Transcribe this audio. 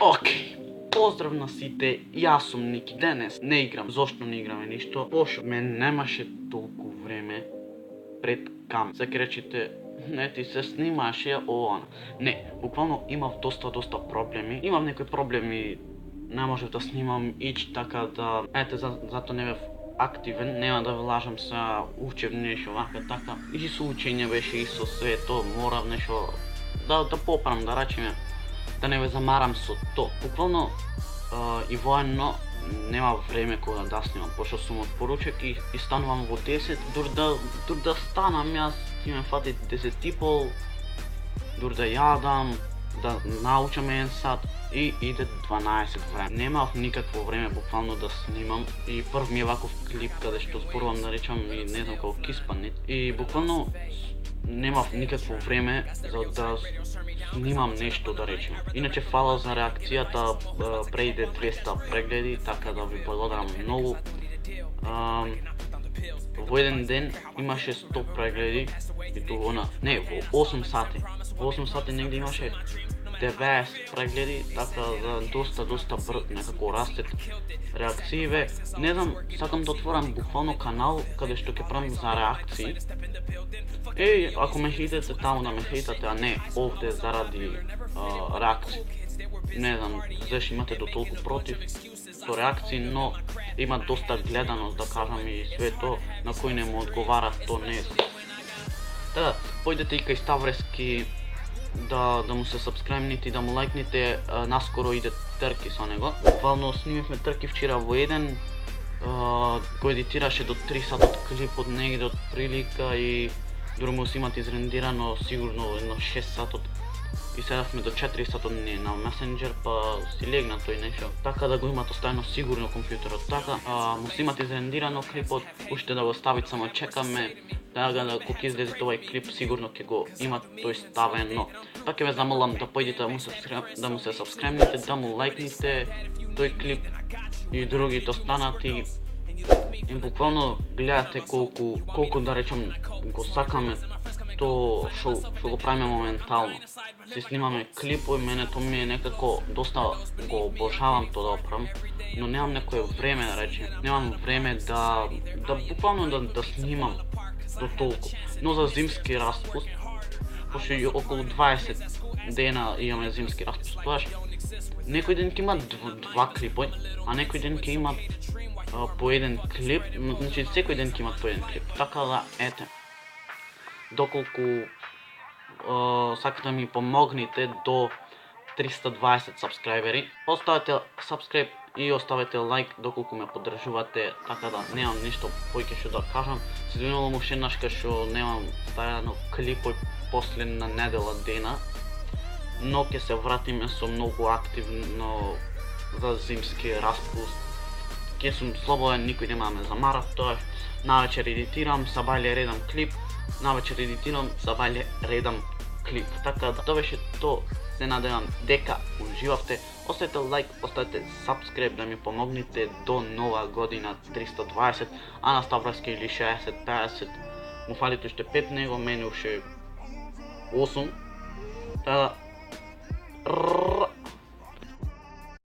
Окей. Поздрав на сите, јас сум Ники. Денес не играм. Зошто не играме ништо? Пошто мен немаше толку време пред кам. Сега ќе речете, не ти се снимаше ова. Не, буквално имав доста проблеми. Имав некои проблеми, не можев да снимам ич, така да ете зато не бев активен, нема да ве лажам, се учев нешто вака така. И со учење беше и со све тоа, морав нешто да поправам, да речеме, да не ве замарам со тоа. Буквално и воено нема време кога да снимам, пошто сум од поручек и станувам во 10, дур да станам јас ќе ме фати 10:30, дур да јадам, да научам 1 сат и иде 12 време. Немав никакво време буквално да снимам и прв ми е ваков клип каде што зборувам да речам и не знам како киспанит и буквално немав никакво време за да снимам нешто да речем. Иначе фала за реакцијата, преиде 200 прегледи, така да ви благодарам многу. Во еден ден имаше 100 прегледи и тоа во 8 сати. Во 8 сати негде имаше 90 прегледи, така да доста некако растет реакцииве. Не знам, сакам да отворам буквално канал каде што ќе правам за реакции. Ако ме хейтате таму да ме хейтате, а не овде заради реакции. Не знам, зашто имате до толку против со реакции, но има доста гледаност, да кажам, и све тоа на кој не му одговара, то не е. Така, појдете и кај Ставрески да му се сабскрајбните и да му лајкните, наскоро иде трки со него. Буквално снимивме трки вчера во еден, го едитираше до 3 сатот клипот негде од прилика и дури му си имат изрендирано сигурно едно 6 сатот и седавме до 4 сатот на месенџер, па си легна тој нешто. Така да го имат оставено сигурно компјутерот, така му си имат изрендирано клипот, уште да го ставит, само чекаме. Така да кога излезе овој клип сигурно ќе го имат тој ставено. Па ќе ве замолам да појдете да му се сабскрајбните, да му лајкните тој клип и другите останати. И буквално гледате колку да речам го сакаме тоа што го правиме моментално. Си снимаме клипови, мене тоа ми е некако доста го обожавам тоа да правам, но немам некое време да речем. Немам време да буквално да снимам до толку. Но за зимски распуст, пошто и околу 20 дена имаме зимски распуст, тогаш некој ден ќе има 2 клипој, а некој ден ќе има по еден клип, значи секој ден ќе има по еден клип. Така да ете, доколку сакате да ми помогнете до 320 сабскрајбери, оставете сабскрајб и оставете лайк доколку ме поддржувате, така да немам ништо поиќе што да кажам. Се извинувам уште еднаш што немам ставено клипој последна недела дена, но ќе се вратиме со многу активно за зимски распуст. Ќе сум слободен, никој нема да ме замара, тоа навечер едитирам, сабајле редам клип, навечер едитирам, сабајле редам клип. Така да тоа беше тоа. Се надевам дека уживавте. Оставете лайк, оставете сабскрајб да ми помогнете до нова година 320, а на Ставровски или 60-50 му фалите уште 5 него, мене уште 8. Така да